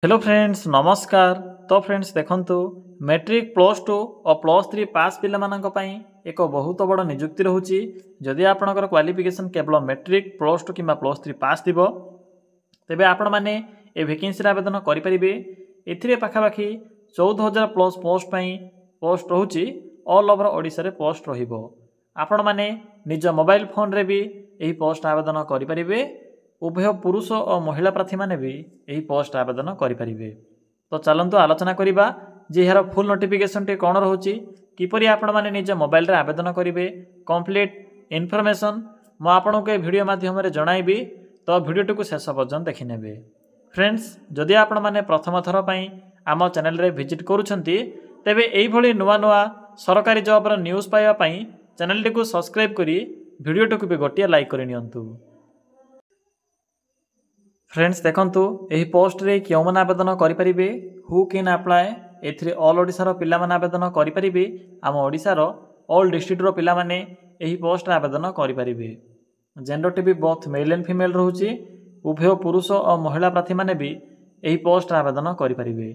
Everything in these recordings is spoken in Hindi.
हेलो फ्रेंड्स नमस्कार। तो फ्रेंड्स देखंतु मैट्रिक प्लस टू और प्लस थ्री पास पिला मानक पई एक बहुत बड़ नियुक्ति रहउची। जदि आपनकर क्वालिफिकेशन केवल मैट्रिक प्लस टू किंबा प्लस थ्री पास थिबो तेबे आपण माने ए वैकेंसी आवेदन करि परिबे। एथिरे पाखापाखि 14,000 प्लस पोस्ट पई पोस्ट रहउची। ऑल ओवर ओडिसा रे पोस्ट रहिबो। आपण माने निज मोबाइल फोन रे भी एही पोस्ट आवेदन करि परिबे। उभय पुरुष और महिला प्रार्थी माने भी यही पोस्ट आवेदन करें। तो चलतु आलोचना करवा जे यार फुल नोटिफिकेशन टे कौन रोचे किपरि आपण माने निज मोबाइल रे आवेदन करेंगे कंप्लीट इनफॉरमेशन मु आपन को वीडियो माध्यम रे जणाइबी। तो वीडियो को शेष पर्यंत देखि नेबे। फ्रेंड्स जदि आपण माने प्रथम थर पई आम चैनल रे विजिट करूछंती तेबे एई भली नुवा नुवा सरकारी जॉब रो न्यूज़ पाइबा पई चैनल टी को सब्सक्राइब करी वीडियो को भी गोटिया लाइक करि नियंतु। फ्रेंड्स देखंतु एही पोस्ट रे क्यों मन आवेदन करि परिबे हु कैन अप्लाई एथिरे ऑल ओडिसा रो पिला मन आवेदन करि परिबे। आम ओडिसा रो ऑल डिस्ट्रिक्ट रो पिला माने एही पोस्ट आवेदन करि परिबे। जेंडर टी भी बोथ मेल एंड फीमेल रहउची। उभय पुरुष और महिला प्रार्थी माने भी एही पोस्ट आवेदन करि परिबे।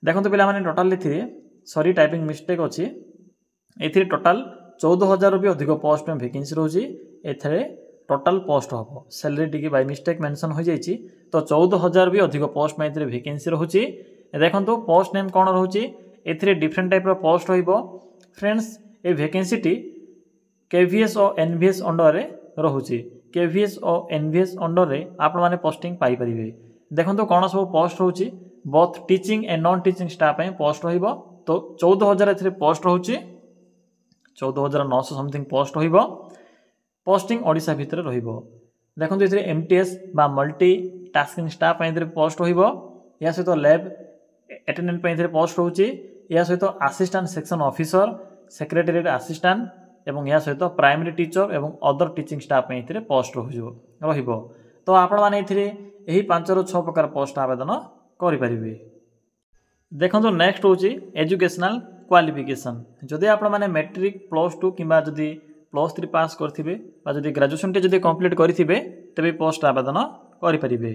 देखंतु पिला माने टोटल एथिरे सॉरी टाइपिंग मिस्टेक अछि। एथिरे टोटल 14,000 रो भी अधिक पोस्ट में वैकेंसी रहउची। एथिरे टोटल पोस्ट हम salary T by mistake mention हो जाइए। तो 14,000 भी अधिक पोस्ट में वैकेंसी रोचे। देखो तो पोस्ट नेम कौन रोचे ए डिफरेंट टाइप पोस्ट रहिबो। फ्रेंड्स ए वैकेंसी टी केवीएस और एनवीएस अंडर रे रोचे। केवीएस और एनवीएस अंडर रे आपण माने पोस्टिंग पाई परिबे। देखो तो कौन सब पोस्ट रोचे both teaching and non teaching staff में पोस्ट रहिबो। तो 14,000 ए पोस्ट रोचे 14,900 समथिंग पोस्ट रहिबो। पोस्टिंग ओडिशा भितर रहिबो। देखो ये एमटीएस बा मल्टी टास्किंग स्टाफ पोस्ट रहिबो। या सहित लैब अटेंडेंट पे पोस्ट रोचे। या सहित assistant section officer secretariat assistant एवं या सहित प्राइमरी टीचर एवं अदर टीचिंग स्टाफ पे पोस्ट रहिबो। तो आपण माने एही 5 ରୁ 6 प्रकार पोस्ट आवेदन करि परिबे। देखो नेक्स्ट होची एजुकेशनल क्वालिफिकेशन। जदि आपण माने मैट्रिक प्लस टू किंबा जदि प्लस थ्री पास करथिबे बा जदि ग्रेजुएशन टे जदि कंप्लीट करिथिबे तबे पोस्ट आवेदन करि परिबे।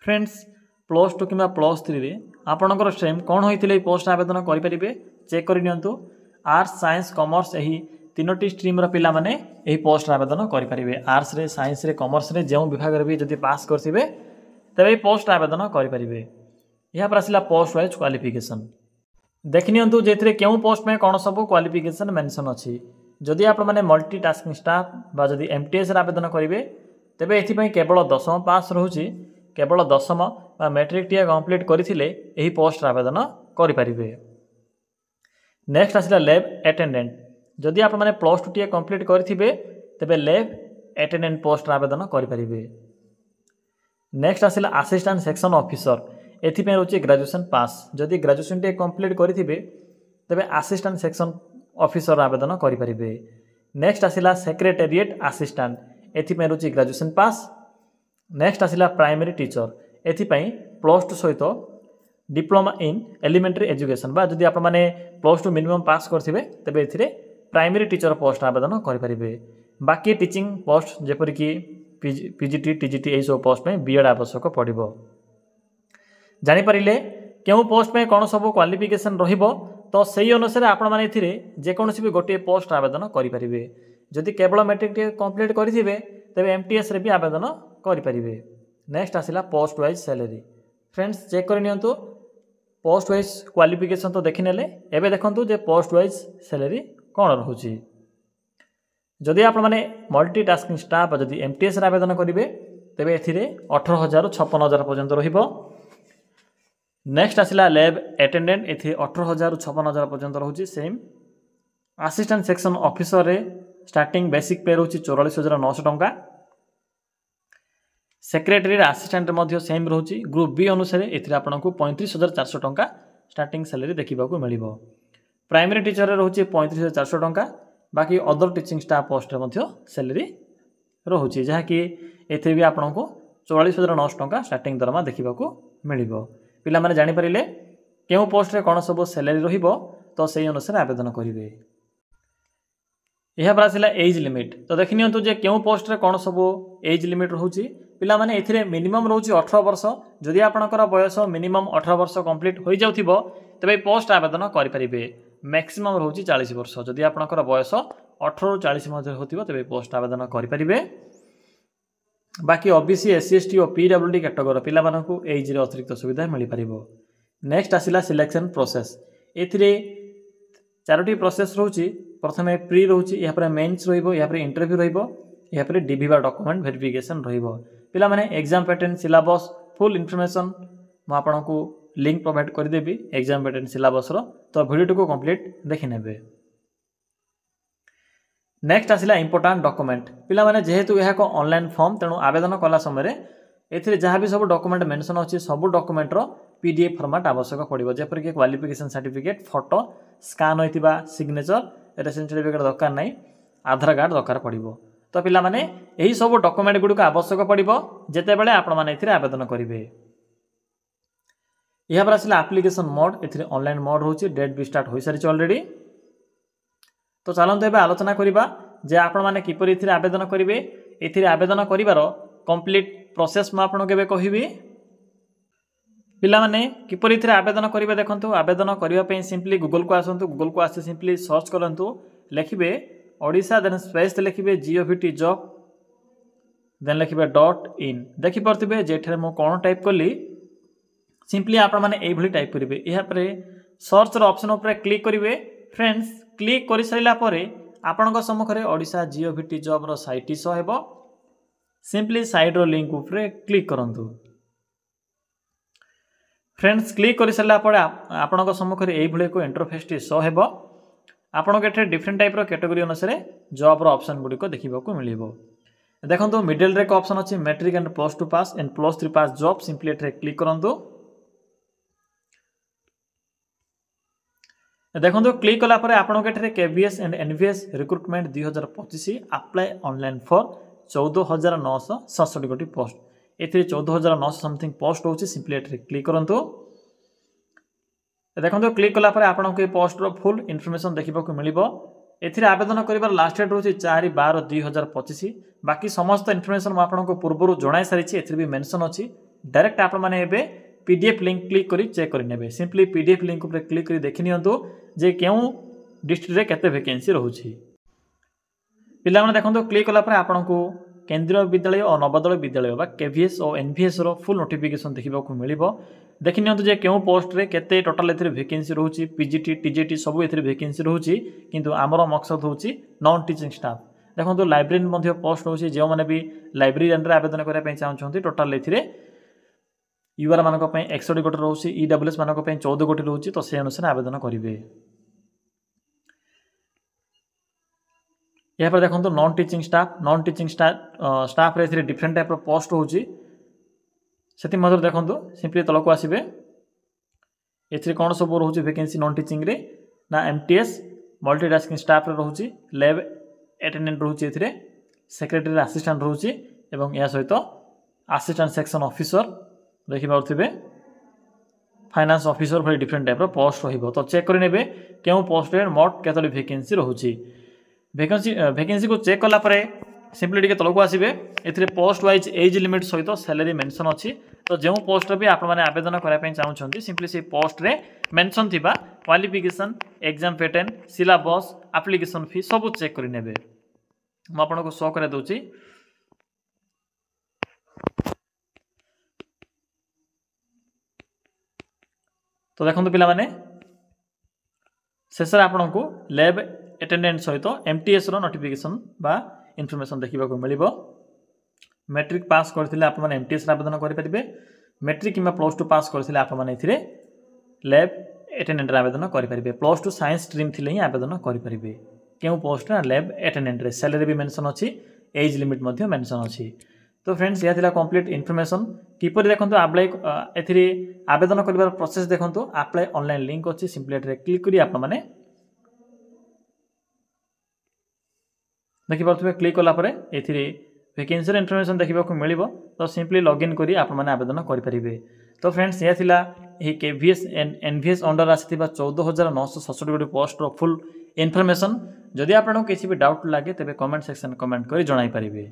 फ्रेंड्स प्लस टू किंबा प्लस थ्री रे आपणकर स्ट्रीम कौन होइथिले पोस्ट आवेदन करि परिबे चेक करि नियंतु। आर्ट्स साइंस कॉमर्स एही तीनोटी स्ट्रीम रो पिला माने एही पोस्ट आवेदन करि परिबे। आर्ट्स रे साइंस रे कॉमर्स रे जेउ विभाग रे भी जदि पास करथिबे तबे पोस्ट आवेदन करि परिबे। यहा पर आसिला पोस्ट वाइज क्वालिफिकेशन देखि नियंतु जेथिरे केउ पोस्ट में कौन सब क्वालिफिकेशन मेंशन अछि। जदि आप माने मल्टी टास्किंग स्टाफ बा जदि एमटीएस आवेदन करेंगे तेबे एथिपई केवल 10वीं पास रहउची। केवल 10वीं बा मैट्रिक टी कंप्लीट करथिले एही पोस्ट आवेदन करि परिबे। नेक्स्ट आसिला लैब अटेंडेंट। जदि आप माने प्लस टू टी कंप्लीट करथिबे तेबे लैब अटेंडेंट पोस्ट आवेदन करि परिबे। नेक्स्ट आसिला असिस्टेंट सेक्शन ऑफिसर। एथिपई रहउची ग्रेजुएशन पास। जदि ग्रेजुएशन टी कंप्लीट करथिबे तेबे असिस्टेंट सेक्शन ऑफिसर आवेदन करि परिबे। नेक्स्ट आसिला सेक्रेटेरिएट असिस्टेंट। एथिपई रहउची ग्रेजुएशन पास। नेक्स्ट आसिला प्राइमरी टीचर। एथिपई प्लस टू सहित डिप्लोमा इन एलिमेंटरी एजुकेशन बा जदि आप माने प्लस टू मिनिमम पास करथिबे तबे एथिरे प्राइमरी टीचर पोस्ट आवेदन करि परिबे। बाकी टीचिंग पोस्ट जेपरि कि पीजीटी टीजीटी एई सब पोस्ट में बीएड आवश्यक पड़िबो। जानि परिले केउ पोस्ट में कौन सब क्वालिफिकेशन रहिबो तो सही अनुसार आपण माने एथिरे जे कोनोसी भी गोटे पोस्ट आवेदन करि परिबे। जदि केवल मैट्रिक टी कंप्लीट करिथिबे तबे एमटीएस रे भी आवेदन करि परिबे। नेक्स्ट आसिला post wise salary. Friends check कर नियंतु पोस्ट वाइज क्वालिफिकेशन तो देखि नेले। एबे देखंतु जे पोस्ट वाइज सैलरी कोन रहउची। जदि आपण माने मल्टी टास्किंग स्टाफ जदि एमटीएस रे आवेदन करिवे तबे एथिरे 18,000 ରୁ 56,000 पर्यंत रहिबो। नेक्स्ट आसिला लैब अटेंडेंट एथि 18,000 ରୁ 56,000 पर्यंत रहउची सेम। असिस्टेंट सेक्शन ऑफिसर रे स्टार्टिंग बेसिक पे रहउची 44,900 टंका। सेक्रेटरी असिस्टेंट मध्ये सेम रहउची। ग्रुप बी अनुसार एथि आपनको 35,400 टंका स्टार्टिंग सैलरी देखिबा को मिलिबो। प्राइमरी टीचर रे रहउची 35,400 टंका। बाकी अदर टीचिंग स्टाफ पोस्ट रे मध्ये सैलरी रहउची जहा कि एथि भी आपनको 44,900 टंका स्टार्टिंग दरमा देखिबा को मिलिबो। पिला माने जानि परिले केउ पोस्ट रे कोन सब सैलरी रहिबो तो सेही अनुसार आवेदन करिवे। यह पर आसिला एज लिमिट। तो देखि नियंतु जे केउ पोस्ट रे कोन सब एज लिमिट रहउची पिला माने एथिरे मिनिमम रोची 18 वर्ष जदि आपणकर बयस मिनिमम 18 वर्ष कंप्लीट हो जाउथिबो तबे पोस्ट आवेदन करि परिबे। मैक्सिमम रोची 40 वर्ष जदि आपणकर बयस 18 रु 40 मध्य होथिबो तबे पोस्ट आवेदन करि परिबे। बाकी ओबीसी एससी एसटी और पीडब्ल्यूडी कैटेगरी पिला मानकु एज रे अतिरिक्त सुविधा मिल परिबो। नेक्स्ट आसिला सिलेक्शन प्रोसेस एथिरे चारोटी प्रोसेस रोची प्रथमे प्री रोची या पर मेंस रहइबो या पर इंटरव्यू रहइबो या पर डीबीवा डॉक्यूमेंट वेरिफिकेशन रहइबो। पिला माने exam pattern syllabus full information म आपनकु लिंक प्रोवाइड कर देबी एग्जाम पैटर्न सिलेबस रो तो वीडियो को कंप्लीट देखि नेबे। नेक्स्ट आसिला इंपोर्टेंट डॉक्यूमेंट पिला माने जेहेतु यह को ऑनलाइन फॉर्म तेणु आवेदन कला समय एथिरे जहाँ भी सब डॉक्यूमेंट मेंशन अछि सब डॉक्यूमेंट रो पीडीएफ फॉर्मेट आवश्यक पड़िबो जेपर कि क्वालिफिकेशन सर्टिफिकेट फोटो स्कैन होइतिबा सिग्नेचर रेसिडेंट सर्टिफिकेट दरकार नै आधार कार्ड दरकार पड़िबो। तो पिला माने एही सब डॉक्यूमेंट गुडी को आवश्यक पड़िबो जेते बेले आपण माने एथिरे आवेदन करिवे। यहाँ पर आसिला एप्लिकेशन मोड एथिरे ऑनलाइन मोड होछि डेट भी स्टार्ट होई सारिछ ऑलरेडी। तो चलंतु एबे आलोचना करिबा जे आपण माने किपरि एथिरे आवेदन करिवे। एथिरे आवेदन करिवारो कंप्लीट प्रोसेस म आपण केबे कहिबी। पिला माने किपरि एथिरे आवेदन करिवे देखंतु आवेदन करिवा पई सिंपली गूगल को आसंतु गूगल को आसे सिंपली सर्च करंतु लिखिबे ओडिशा देन स्पेस लिखिबे जीओवीटी जॉब देन लिखिबे .in देखि परतिबे जेठरे मो कोन टाइप करली सिंपली आपण माने एई भली टाइप करिवे। यहाँ पर सर्च रो ऑप्शन ऊपर क्लिक करिवे। फ्रेंड्स क्लिक करि सरिला परे आपणक सम्मुखरे ओडिशा जीओवीटी जॉब रो साइट शो हेबो। सिंपली साइड रो लिंक ऊपर क्लिक करंतु। फ्रेंड्स क्लिक करि सरिला परे आपणक सम्मुखरे एई भली को इंटरफेस टी शो हेबो। आपणक एठे डिफरेंट टाइप रो कैटेगरी अनुसार जॉब रो ऑप्शन गुडी को देखिबा को मिलिबो। देखंतु मिडिल रे को ऑप्शन अछि matric and plus 2 pass and plus 3 pass job simply एठे क्लिक करंतु। देखो क्लिक कला परे आपन के KVS and NVS recruitment 2025 apply online for 14,967 गोटी पोस्ट एथि 14,900 समथिंग पोस्ट होची सिंपली एथि क्लिक करंतु। देखो क्लिक कला परे आपन के पोस्ट रो फुल इन्फॉर्मेशन देखिबा को मिलिबो। एथि आवेदन करिवार लास्ट डेट होची 4/12/2025। बाकी समस्त इन्फॉर्मेशन म आपन को पूर्वरु जणाई सारिछि एथि भी मेंशन अछि। डायरेक्ट आपन माने एबे पीडीएफ लिंक क्लिक करी चेक करि नेबे। सिंपली पीडीएफ लिंक ऊपर क्लिक करी देखि नियंतु जे केउ डिस्ट्रिक्ट रे केते वैकेंसी रहउछि। पिला माने देखंतु क्लिक कला पर आपन को केंद्रीय विद्यालय और नवोदय विद्यालय बा केवीएस और एनवीएस रो फुल नोटिफिकेशन देखिबा को मिलिबो। देखि नियंतु जे केउ पोस्ट रे केते टोटल एथि वैकेंसी रहउछि पीजीटी टीजीटी सब एथि वैकेंसी रहउछि किंतु हमरो मकसद होछि नॉन टीचिंग स्टाफ। देखंतु लाइब्रेरी मध्ये पोस्ट रहउछि जे माने भी लाइब्रेरियन रे आवेदन करै पय चाहछन्ती टोटल एथि यूआर मानक 61 गोटी रोचे ईडब्ल्यूएस मानक 14 गोटी रोचे तो से अनुसार आवेदन करेंगे। यहाँ पर देखो नॉन टीचिंग स्टाफ रे डिफरेंट टाइप पोस्ट होची से देखो सिंपली तलक आसबे ए कौन सब रोचे वैकेंसी नॉन टीचिंग रे ना एमटीएस मल्टीटास्किंग स्टाफ रे रोचे लैब अटेंडेंट रोचे ए सेक्रेटरी असिस्टेंट रोचे एवं या सहित असिस्टेंट सेक्शन ऑफिसर देखि पाउथिबे फाइनेंस ऑफिसर भली डिफरेंट टाइप रो पोस्ट रहिबो। तो चेक करि नेबे केउ पोस्ट रे मोट केतली वैकेंसी रहउची। वैकेंसी को चेक कला परे सिंपली टिके तलको आसीबे एथिरे पोस्ट वाइज एज लिमिट सहित सैलरी मेंशन अछि। तो जेउ पोस्ट भी आपण माने आवेदन करै पय चाहउछन्ती सिंपली से पोस्ट रे मेंशन थिबा qualification exam pattern syllabus application fee सब चेक करि नेबे। म आपन को शो करे दोची। तो देखो पिला माने शेष आपन को लैब अटेंडेंट सहित एमटीएस रो नोटिफिकेशन बा इन्फॉर्मेशन देखिबा को मिलिबो। मैट्रिक पास करथिले आपन माने एमटीएस रे आवेदन करि परिबे। मैट्रिक किबा प्लस 2 पास करथिले आपन माने एथिरे लैब अटेंडेंट रे आवेदन करि परिबे। प्लस 2 साइंस स्ट्रीम थिले ही आवेदन करि परिबे। केउ पोस्ट ना लैब अटेंडेंट रे सैलरी भी मेंशन अछि एज लिमिट मध्ये मेंशन अछि। तो फ्रेंड्स यह थिला कंप्लीट इन्फॉर्मेशन किपर देखंतु अप्लाई एथिरे आवेदन करिवार प्रोसेस देखंतु अप्लाई ऑनलाइन लिंक अछि सिंपली एथरे क्लिक करी आपन माने देखि परथबे क्लिक कला परे एथिरे वैकेंसी इन्फॉर्मेशन देखिबा को मिलिबो। तो सिंपली लॉगिन करी आपन माने आवेदन करि परिबे। तो फ्रेंड्स यह थिला एही केवीएस एंड एनवीएस अंडर आसीथिबा 14,967 गोटी पोस्ट रो फुल इन्फॉर्मेशन। जदि आपन किछि भी डाउट लागे तबे कमेंट सेक्शन कमेंट करी जणाई परिबे।